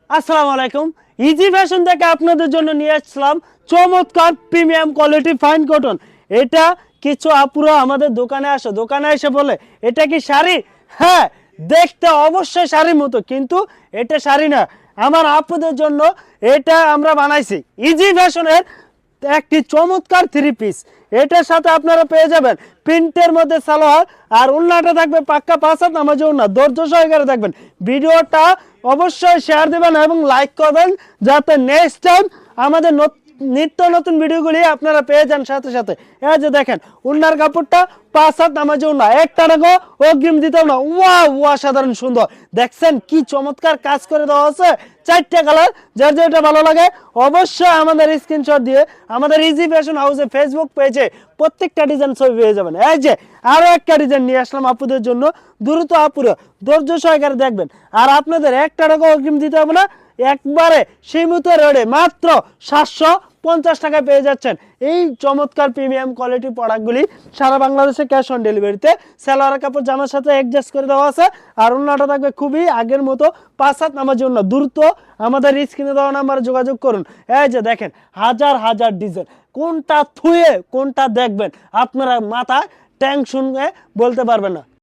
আসসালামু আলাইকুম। Easy fashion থেকে আপনাদের জন্য নিয়ে আসলাম চমৎকার প্রিমিয়াম কোয়ালিটি ফাইন কটন। এটা কিছু আপুরা আমাদের দোকানে আসে, দোকানে এসে বলে এটা কি শাড়ি? হ্যাঁ, দেখতে অবশ্যই শাড়ির মতো, কিন্তু এটা শাড়ি না। আমার আপুদের জন্য এটা আমরা বানাইছি ইজি ফ্যাশনের একটি চমৎকার থ্রি পিস। এটার সাথে আপনারা পেয়ে যাবেন প্রিন্টের মধ্যে সালোয়ার, আর উন্নাটা থাকবে পাক্কা 5 হাত নামাজে উন্না। ধৈর্য সহকারে দেখবেন ভিডিওটা, অবশ্যই শেয়ার দেবেন এবং লাইক করবেন, যাতে নেক্সট টাইম আমাদের নিত্য নতুন ভিডিওগুলি আপনারা পেয়ে যান সাথে সাথে। এই যে দেখেন উন্নার কাপড়টা 5 হাত নামাজে উন্না, একটা টাকা অগ্রিম দিতে না। ওয়া সাধারণ সুন্দর, দেখছেন কি চমৎকার কাজ করে দেওয়া আছে। 4টে কালার, যার যেটা ভালো লাগে অবশ্যই আমাদের স্ক্রিনশট দিয়ে আমাদের ইজি ফ্যাশন হাউসে ফেসবুক পেজে প্রত্যেকটা ডিজাইন ছবি পেয়ে যাবেন। এই যে আরো একটা ডিজাইন নিয়ে আসলাম আপুদের জন্য, দ্রুত আপুরা ধৈর্য সহকারে দেখবেন। আর আপনাদের একটা টাকা অগ্রিম দিতে হবে না, একবারে সীমিত রেটে মাত্র 750 টাকায় পেয়ে যাচ্ছেন এই চমৎকার প্রিমিয়াম কোয়ালিটি প্রোডাক্টগুলি সারা বাংলাদেশে ক্যাশ অন ডেলিভারিতে। সালোয়ার কাপড় জামার সাথে অ্যাডজাস্ট করে দেওয়া আছে, আর অন্যটা থাকবে খুবই আগের মতো 5 হাত নামার জন্য। দ্রুত আমাদের স্ক্রিনে দেওয়া নাম্বারে যোগাযোগ করুন। এই যে দেখেন হাজার হাজার ডিজাইন, কোনটা থুয়ে কোনটা দেখবেন আপনারা মাথা ট্যাং শুনে বলতে পারবেন না।